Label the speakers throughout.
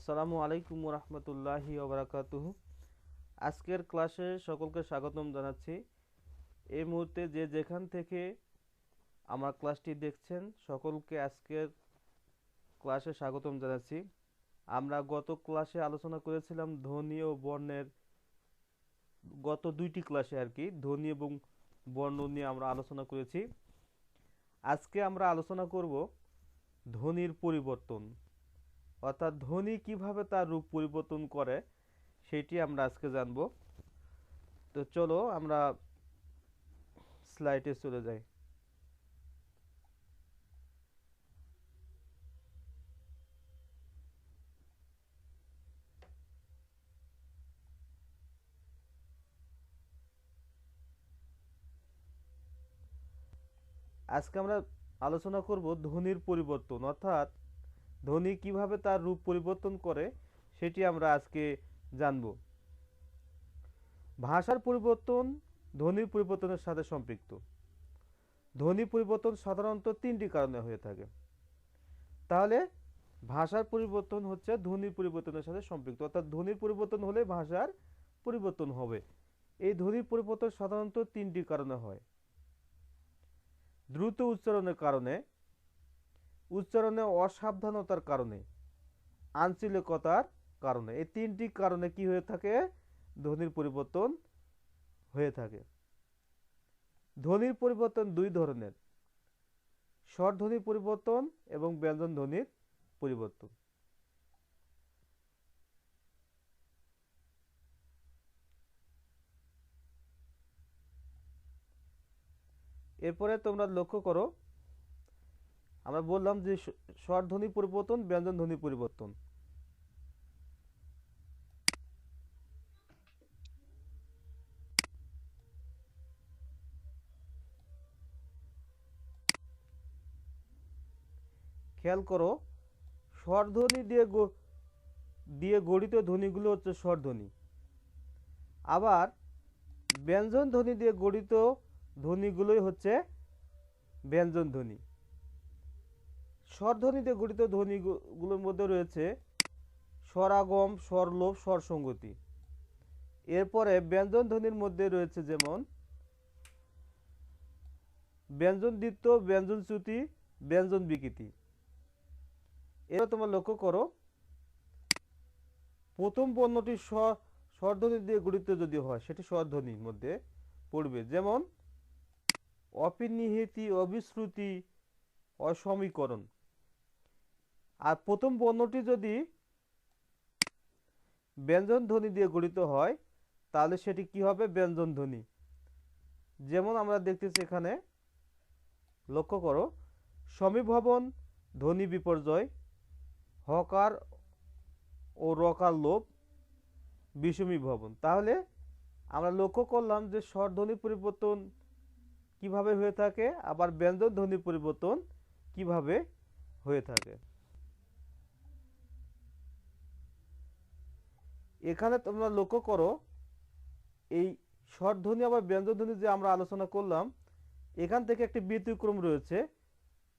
Speaker 1: আসসালামু আলাইকুম রহমতুল্লাহি ওবরাকাতুহু। আজকের ক্লাসে সকলকে স্বাগতম জানাচ্ছি। এই মুহূর্তে যে যেখান থেকে আমার ক্লাসটি দেখছেন সকলকে আজকের ক্লাসে স্বাগতম জানাচ্ছি। আমরা গত ক্লাসে আলোচনা করেছিলাম ধ্বনি ও বর্ণের, গত দুইটি ক্লাসে আর কি ধ্বনি এবং বর্ণ নিয়ে আমরা আলোচনা করেছি। আজকে আমরা আলোচনা করব ধ্বনির পরিবর্তন, অর্থাৎ ধ্বনি কিভাবে তার রূপ পরিবর্তন করে সেটি আমরা আজকে জানব। তো চলো আমরা স্লাইডে চলে যাই। আজকে আমরা আলোচনা করব ধ্বনির পরিবর্তন, অর্থাৎ ধ্বনি কিভাবে তার রূপ পরিবর্তন করে সেটি আমরা আজকে জানব। ভাষার পরিবর্তন ধ্বনির পরিবর্তনের সাথে সম্পৃক্ত। ধ্বনি পরিবর্তন সাধারণত তিনটি কারণে হয়ে থাকে। তাহলে ভাষার পরিবর্তন হচ্ছে ধ্বনির পরিবর্তনের সাথে সম্পৃক্ত, অর্থাৎ ধ্বনির পরিবর্তন হলে ভাষার পরিবর্তন হবে। এই ধ্বনির পরিবর্তন সাধারণত তিনটি কারণে হয়। দ্রুত উচ্চারণের কারণে, উচ্চারণে অসাবধানতার কারণে, আঞ্চলিকতার কারণে। এই তিনটি কারণে কি হয়ে থাকে? ধ্বনির পরিবর্তন হয়ে থাকে। ধ্বনির পরিবর্তন দুই ধরনের: স্বরধ্বনির পরিবর্তন এবং ব্যঞ্জন ধ্বনির পরিবর্তন। এরপরে তোমরা লক্ষ্য করো, আমরা বললাম যে স্বরধ্বনি পরিবর্তন, ব্যঞ্জন ধ্বনি পরিবর্তন। খেয়াল করো, স্বরধ্বনি দিয়ে গঠিত ধ্বনিগুলো হচ্ছে স্বরধ্বনি, আবার ব্যঞ্জন ধ্বনি দিয়ে গঠিত ধ্বনিগুলোই হচ্ছে ব্যঞ্জন ধ্বনি। স্বরধ্বনি দিয়ে গঠিত ধ্বনিগুলোর মধ্যে রয়েছে স্বরাগম, স্বরলোপ, স্বরসঙ্গতি। এরপরে ব্যঞ্জন ধ্বনির মধ্যে রয়েছে যেমন ব্যঞ্জন দ্বিত্ব, ব্যঞ্জন চ্যুতি, ব্যঞ্জন বিকৃতি। এবার তোমরা লক্ষ্য করো, প্রথম বর্ণটি স্বরধ্বনি দিয়ে গঠিত যদি হয় সেটি স্বরধ্বনির মধ্যে পড়বে, যেমন অপিনিহিতি, অবিশ্রুতি, অসমীকরণ। আর প্রথম বর্ণটি যদি ব্যঞ্জন ধ্বনি দিয়ে গঠিত হয় তাহলে সেটি কি হবে? ব্যঞ্জন ধ্বনি। যেমন আমরা দেখতেছি এখানে, লক্ষ্য করো, সমীভবন, ধ্বনি বিপর্যয়, হকার ও রকার লোপ, বিষমী ভবন। তাহলে আমরা লক্ষ্য করলাম যে স্বরধ্বনি পরিবর্তন কিভাবে হয়ে থাকে, আবার ব্যঞ্জন ধ্বনি পরিবর্তন কিভাবে হয়ে থাকে। এখানে তোমরা লক্ষ্য করো, এই স্বরধ্বনি আবার ব্যঞ্জন ধ্বনি যে আমরা আলোচনা করলাম, এখান থেকে একটি ব্যতিক্রম রয়েছে,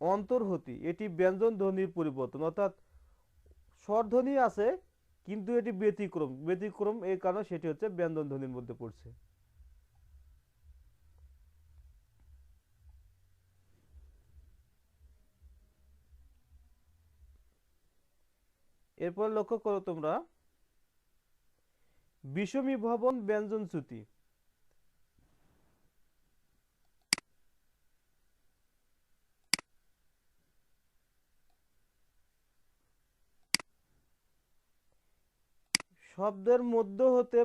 Speaker 1: অন্তর্হতি। এটি ব্যঞ্জন ধ্বনির পরিবর্তন, অর্থাৎ স্বরধ্বনি আছে কিন্তু এটি ব্যতিক্রম এই কারণে সেটি হচ্ছে ব্যঞ্জন ধ্বনির মধ্যে পড়ছে। এরপর লক্ষ্য করো তোমরা, বিষমী ভবন, ব্যঞ্জন চ্যুতি। শব্দের মধ্য হতে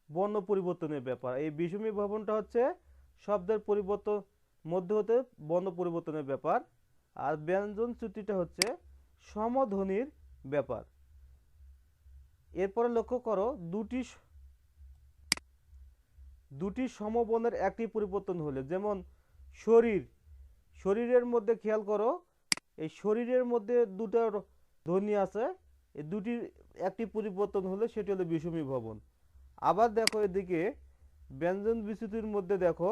Speaker 1: বর্ণ পরিবর্তনের ব্যাপার। এই বিষমী ভবনটা হচ্ছে শব্দের মধ্য হতে বর্ণ পরিবর্তনের ব্যাপার, আর ব্যঞ্জন চ্যুতিটা হচ্ছে সমধ্বনির ব্যাপার। এরপরে লক্ষ্য করো, দুটি সমবর্ণের একটি পরিবর্তন হলে, যেমন শরীরের মধ্যে খেয়াল করো, এই শরীরের মধ্যে দুটো ধ্বনি আছে, এই দুটির একটি পরিবর্তন হলে সেটি হলো বিষমী ভবন। আবার দেখো এদিকে ব্যঞ্জন বিচ্যুতির মধ্যে দেখো,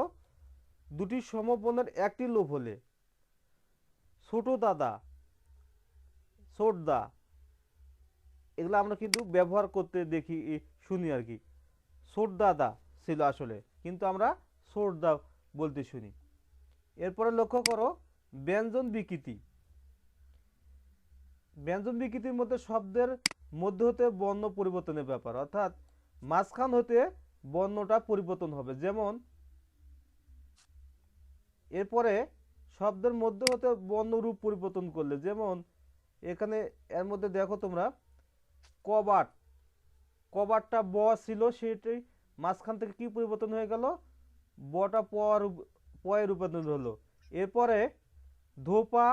Speaker 1: দুটি সমবর্ণের একটি লোপ হলে, ছোট দাদা, ছোট দা, এগুলো আমরা কিন্তু ব্যবহার করতে দেখি শুনি আর কি। সোরদাদা ছিল আসলে, কিন্তু আমরা সোরদা বলতে শুনি। এরপরে লক্ষ্য করো ব্যঞ্জন বিকৃতি। ব্যঞ্জন বিকৃতির মধ্যে শব্দের মধ্য হতে বর্ণ পরিবর্তনের ব্যাপার, অর্থাৎ মাঝখান হতে বর্ণটা পরিবর্তন হবে। যেমন এরপরে শব্দের মধ্য হতে বর্ণ রূপ পরিবর্তন করলে, যেমন এখানে এর মধ্যে দেখো তোমরা কবাট, কবাটটা ব ছিল, সেটাই মাঝখান থেকে কি পরিবর্তন হয়ে গেল, বটা পয়ে রূপান্তরিত হলো। এরপরে ধোপা,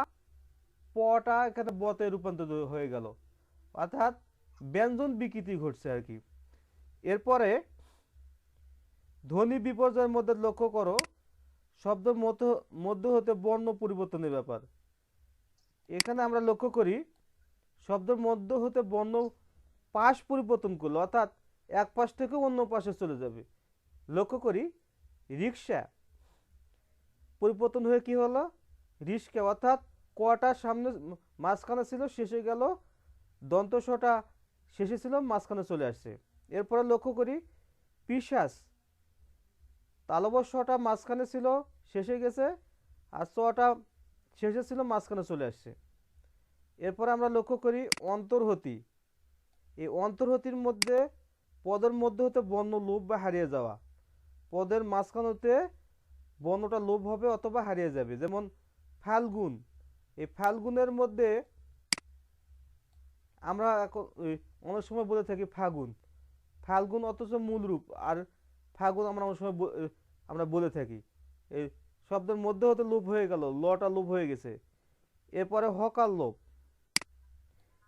Speaker 1: পটা এখানে বতে রূপান্তরিত হয়ে গেল, অর্থাৎ ব্যঞ্জন বিকৃতি ঘটছে আর কি। এরপরে ধ্বনি বিপর্যয়ের মধ্যে লক্ষ্য করো শব্দের মধ্য হতে বর্ণ পরিবর্তনের ব্যাপার। এখানে আমরা লক্ষ্য করি শব্দের মধ্য হতে বর্ণ পাশ পরিবর্তন করলো, অর্থাৎ এক পাশ থেকে অন্য পাশে চলে যাবে। লক্ষ্য করি রিক্সা পরিবর্তন হয়ে কি হলো রিস্কা, অর্থাৎ কটা সামনে মাঝখানে ছিল, শেষে গেল, দন্তস্বটা শেষে ছিল, মাঝখানে চলে আসছে। এরপরে লক্ষ্য করি পিশাচ, তালবস্যটা মাঝখানে ছিল, শেষে গেছে, আর চটা শেষে ছিল, মাঝখানে চলে আসছে। এরপরে আমরা লক্ষ্য করি অন্তর্হতি। এই অন্তর্হতির মধ্যে পদের মধ্যে হতে বর্ণ লোপ বা হারিয়ে যাওয়া, পদের মাঝখান হতে বর্ণটা লোপ হবে অথবা হারিয়ে যাবে। যেমন ফাল্গুন, এই ফাল্গুনের মধ্যে আমরা অনেক সময় বলে থাকি ফাগুন, ফাল্গুন অথচ মূল রূপ, আর ফাগুন আমরা অনেক সময় আমরা বলে থাকি। এই শব্দের মধ্যে হতে লোপ হয়ে গেল, লটা লোপ হয়ে গেছে। এরপরে হকার লোপ,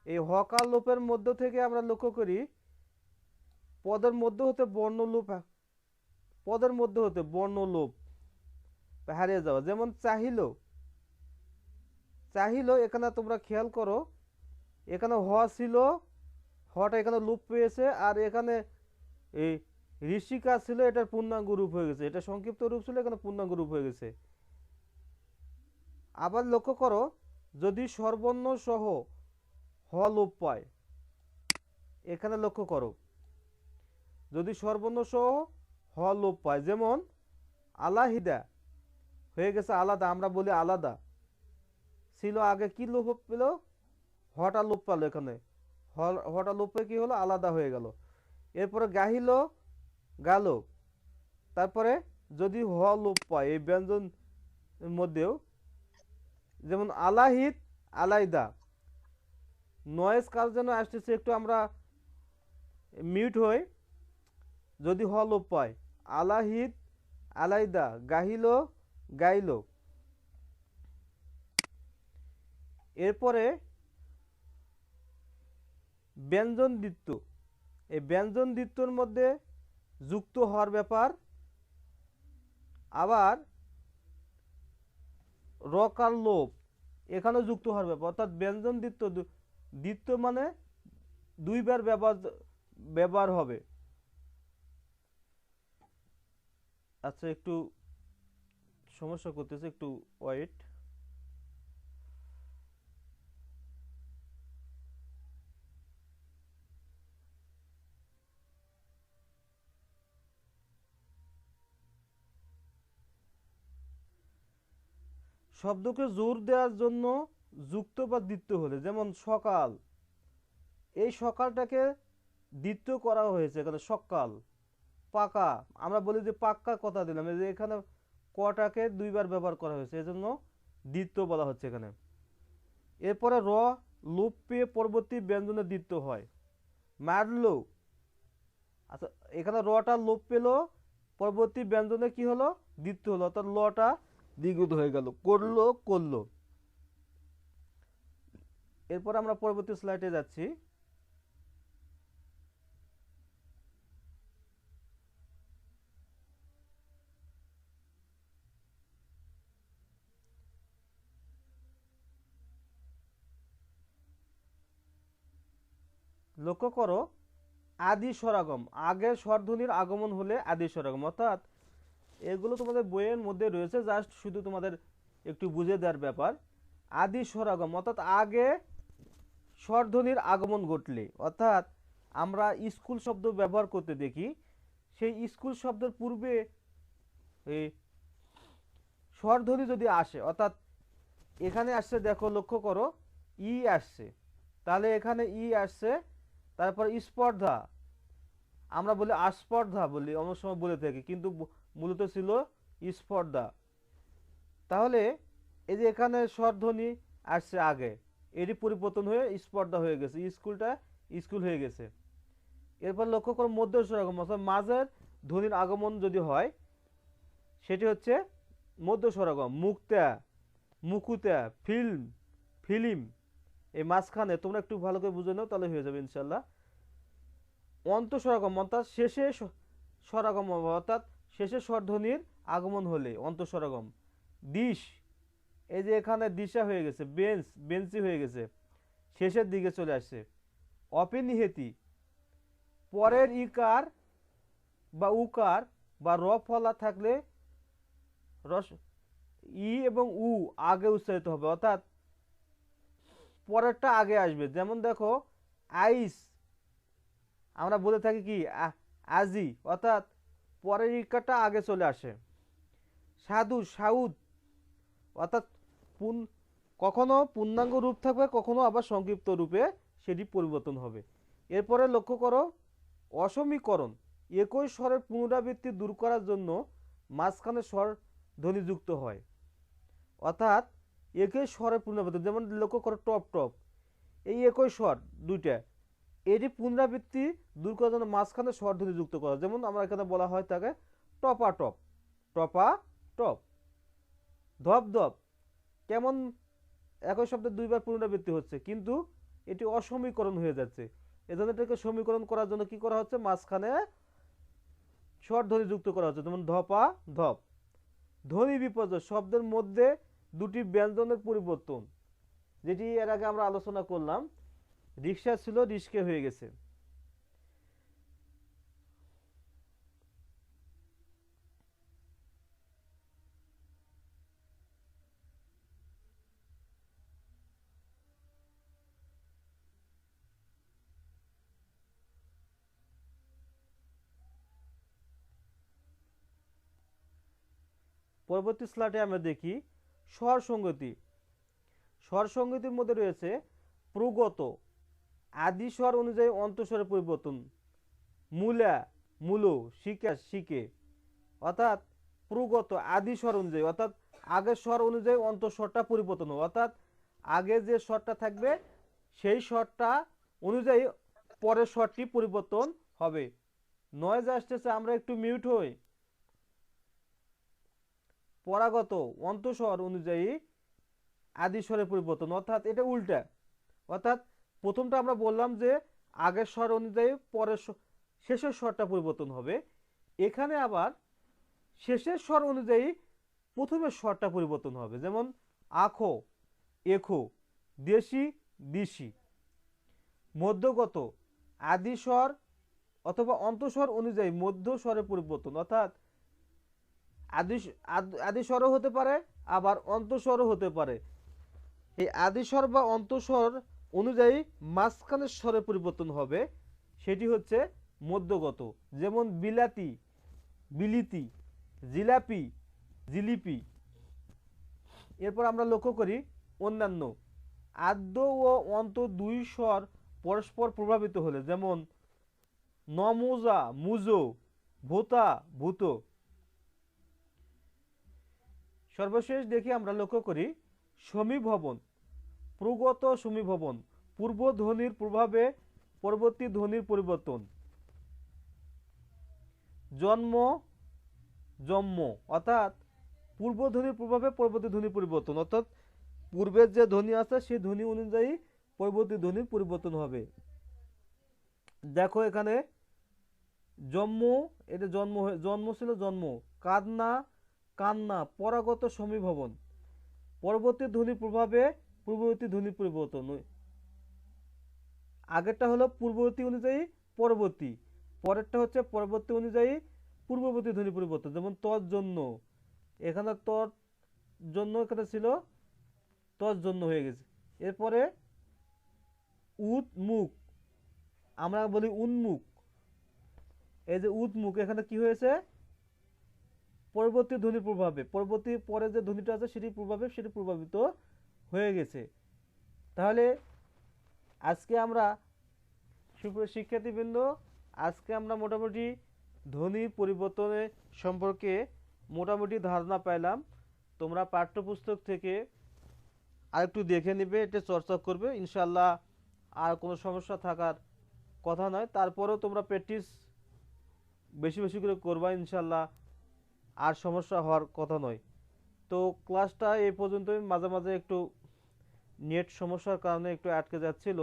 Speaker 1: এই হকার লোপের মধ্য থেকে আমরা লক্ষ্য করি পদের মধ্যে হতে বর্ণ লোপ, পদের মধ্যে হতে বর্ণ লোপ হারিয়ে যাওয়া। যেমন চাহিল, চাহিল এখানে তোমরা খেয়াল করো এখানে হ ছিল, হটা এখানে লোপ পেয়েছে, আর এখানে এই ঋষিকা ছিল, এটার পূর্ণাঙ্গ রূপ হয়ে গেছে, এটা সংক্ষিপ্ত রূপ ছিল, এখানে পূর্ণাঙ্গ রূপ হয়ে গেছে। আবার লক্ষ্য করো যদি স্বরবর্ণ সহ হ লোপ পায়, এখানে লক্ষ্য করো যদি স্বরবর্ণ সহ হ লোপ পায়, যেমন আলাহিদা হয়ে গেছে আলাদা, আমরা বলি আলাদা ছিল, আগে কি লোপ পেল, হটা লোপ পেল, এখানে হটা লোপ পেয়ে কি হলো আলাদা হয়ে গেল। এরপরে গাহিল, গালো, তারপরে যদি হ লোপ পায় এই ব্যঞ্জন মধ্যেও, যেমন আলাহিদ, আলাইদা, নয়েজ কার জন্য আসতেছে, একটু আমরা মিউট হই। যদি হ লোপ পায় আলাহিদ, আলাইদা, গাহিল, গাইল। এরপরে ব্যঞ্জন দ্বিত্ব, এই ব্যঞ্জন দ্বিত্বর মধ্যে যুক্ত হওয়ার ব্যাপার, আবার রকার লোপ এখানেও যুক্ত হওয়ার ব্যাপার, অর্থাৎ ব্যঞ্জন দ্বিত্ব, দ্বিত্ব মানে দুইবার ব্যবহার হবে। আচ্ছা একটু সমস্যা করতেছে, একটু ওয়েট। শব্দকে জোর দেওয়ার জন্য যুক্ত বা দ্বিত্ব হলে, যেমন সকাল, এই সকালটাকে দ্বিত্ব করা হয়েছে এখানে সকাল। পাকা, আমরা বলি যে পাক্কা কথা দিলাম, এই যে এখানে কটাকে দুইবার ব্যবহার করা হয়েছে, এজন্য দ্বিত্ব বলা হচ্ছে এখানে। এরপরে র লোপ পেয়ে পরবর্তী ব্যঞ্জনে দ্বিত্ব হয়। মারলো, আচ্ছা এখানে রটা লোপ পেল, পরবর্তী ব্যঞ্জনে কি হলো দ্বিত্ব হলো, অর্থাৎ লটা দ্বিগুণ হয়ে গেল, করলো, করলো। এরপর আমরা পরবর্তী স্লাইডে যাচ্ছি। লক্ষ্য করো আদি স্বরাগম, আগে স্বরধ্বনির আগমন হলে আদি স্বরাগম, অর্থাৎ এগুলো তোমাদের বইয়ের মধ্যে রয়েছে, জাস্ট শুধু তোমাদের একটু বুঝে দেওয়ার ব্যাপার। আদি স্বরাগম অর্থাৎ আগে স্বরধ্বনির আগমন ঘটলে, অর্থাৎ আমরা স্কুল শব্দ ব্যবহার করতে দেখি, সেই স্কুল শব্দের পূর্বে এই স্বরধ্বনি যদি আসে, অর্থাৎ এখানে আসছে, দেখো লক্ষ্য করো ই আসছে, তাহলে এখানে ই আসছে, তারপর স্পর্ধা, আমরা বলি আস্পর্ধা বলি, অনেক সময় বলে থাকি, কিন্তু মূলত ছিল স্পর্ধা। তাহলে এই যে এখানে স্বরধ্বনি আসছে আগে, এরই পরিবর্তন হয়ে স্পর্ধা হয়ে গেছে, স্কুলটা স্কুল হয়ে গেছে। এরপর লক্ষ্য করো মধ্য স্বরাগম, অর্থাৎ মাঝের ধ্বনির আগমন যদি হয় সেটি হচ্ছে মধ্য স্বরাগম। মুক্তা, মুকুতা, ফিল্ম, ফিল্ম, এই মাঝখানে তোমরা একটু ভালো করে বুঝে নাও, তাহলে হয়ে যাবে ইনশাল্লাহ। অন্তঃস্বরাগম অর্থাৎ শেষে স্বরাগম, অর্থাৎ শেষে স্বরধ্বনির আগমন হলে অন্তঃস্বরাগম। দিশ, এই যে এখানে দিশা হয়ে গেছে, বেঞ্চ, বেঞ্চি হয়ে গেছে, শেষের দিকে চলে আসছে। অপিনিহেতি, পরের ইকার বা উকার বা র ফলা থাকলে রস ই এবং উ আগে উচ্চারিত হবে, অর্থাৎ পরেরটা আগে আসবে। যেমন দেখো আইস, আমরা বলে থাকি কি আজি, অর্থাৎ পরের ইকারটা আগে চলে আসে। সাধু, সাউদ, অর্থাৎ কখনো পূর্ণাঙ্গ রূপ থাকবে, কখনো আবার সংক্ষিপ্ত রূপে সেটি পরিবর্তন হবে। এরপরে লক্ষ্য করো অসমীকরণ, একই স্বরের পুনরাবৃত্তি দূর করার জন্য মাঝখানে স্বর ধ্বনিযুক্ত হয়, অর্থাৎ একই স্বরের পুনরাবৃত্তি, যেমন লক্ষ্য করো টপ টপ, এই একই স্বর দুইটা, এটি পুনরাবৃত্তি দূর করার জন্য মাঝখানে স্বর ধ্বনিযুক্ত করা, যেমন আমরা এখানে বলা হয় তাকে টপা টপ, টপা টপ। ধপ ধপ, কেমন একই শব্দে দুইবার পুনরাবৃত্তি হচ্ছে, কিন্তু এটি অসমীকরণ হয়ে যাচ্ছে, এজন্য এটাকে সমীকরণ করার জন্য কি করা হচ্ছে, মাঝখানে স্বর ধ্বনি যুক্ত করা হচ্ছে, যেমন ধপা ধপ। ধ্বনি বিপর্যয়, শব্দের মধ্যে দুটি ব্যঞ্জনের পরিবর্তন, যেটি এর আগে আমরা আলোচনা করলাম, রিক্সা ছিল রিস্কে হয়ে গেছে। পরবর্তী স্লাইডে আমরা দেখি স্বর সংগতি। স্বর সংগতির মধ্যে রয়েছে প্রগত, আদি স্বর অনুযায়ী অন্তঃস্বরের পরিবর্তন, মূলা, মূলো, শিকা, শিকে, অর্থাৎ প্রগত আদি স্বর অনুযায়ী, অর্থাৎ আগের স্বর অনুযায়ী অন্তঃস্বরটা পরিবর্তন হবে, অর্থাৎ আগে যে স্বরটা থাকবে সেই স্বরটা অনুযায়ী পরের স্বরটি পরিবর্তন হবে। নয়েজ আসতেছে, আমরা একটু মিউট হই। পরাগত অন্তঃস্বর অনুযায়ী আদি স্বরের পরিবর্তন, অর্থাৎ এটা উল্টা, অর্থাৎ প্রথমটা আমরা বললাম যে আগের স্বর অনুযায়ী পরের শেষের স্বরটা পরিবর্তন হবে, এখানে আবার শেষের স্বর অনুযায়ী প্রথমের স্বরটা পরিবর্তন হবে, যেমন আখো, এখো, দেশি, দিশি। মধ্যগত, আদি স্বর অথবা অন্তঃস্বর অনুযায়ী মধ্য স্বরের পরিবর্তন, অর্থাৎ আদি স্বরও হতে পারে আবার অন্তঃস্বরও হতে পারে। এই আদি স্বর বা অন্তঃস্বর অনুযায়ী মাঝখানের স্বরের পরিবর্তন হবে, সেটি হচ্ছে মধ্যগত, যেমন বিলাতি, বিলিতি, জিলাপি, জিলিপি। এরপর আমরা লক্ষ্য করি অন্যান্য, আদ্য ও অন্ত দুই স্বর পরস্পর প্রভাবিত হলে, যেমন নমোজা, মুজো, ভোতা, ভূত। সর্বশেষ দেখি আমরা লক্ষ্য করি সমীভবন, প্রগত সমীভবন, পূর্ব ধ্বনির প্রভাবে পরবর্তী ধ্বনির পরিবর্তন। জন্ম, জন্ম, অর্থাৎ পূর্ব ধ্বনির প্রভাবে পরবর্তী ধ্বনির পরিবর্তন, অর্থাৎ পূর্বের যে ধ্বনি আছে সেই ধ্বনি অনুযায়ী পরবর্তী ধ্বনির পরিবর্তন হবে। দেখো এখানে জন্ম, এটা জন্ম, জন্ম ছিল জন্ম, কান্না, কান্না, পরাগত সমীভবন, পরবর্তী ধ্বনির প্রভাবে পূর্ববর্তী ধ্বনির পরিবর্তন। আগেরটা হলো পূর্ববর্তী অনুযায়ী পরবর্তী, পরেরটা হচ্ছে পরবর্তী অনুযায়ী পূর্ববর্তী ধ্বনি পরিবর্তন, যেমন তর জন্য, এখানে তর জন্য এখানে ছিল তর জন্য হয়ে গেছে। এরপরে উদ্মুখ, আমরা বলি উন্মুখ। এই যে উদ্মুখ, এখানে কি হয়েছে? পরবর্তী ধ্বনির প্রভাবে, পরবর্তী পরে যে ধ্বনিটা আছে সেটি প্রভাবিত হয়ে গেছে। তাহলে আজকে আমরা সুপ্রিয় শিক্ষার্থীবৃন্দ, আজকে আমরা মোটামুটি ধ্বনি পরিবর্তনের সম্পর্কে মোটামুটি ধারণা পাইলাম। তোমরা পাঠ্যপুস্তক থেকে আরেকটু দেখে নিবে, এটা চর্চা করবে, ইনশাল্লাহ আর কোনো সমস্যা থাকার কথা নয়। তারপরেও তোমরা প্র্যাকটিস বেশি বেশি করে করবা, ইনশাল্লাহ আর সমস্যা হওয়ার কথা নয়। তো ক্লাসটা এই পর্যন্তই। মাঝে মাঝে একটু নেট সমস্যার কারণে একটু আটকে যাচ্ছিল।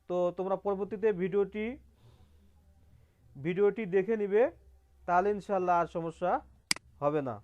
Speaker 1: তো তোমরা পরবর্তীতে ভিডিওটি দেখে নিবে, তাহলে ইনশাল্লাহ আর সমস্যা হবে না।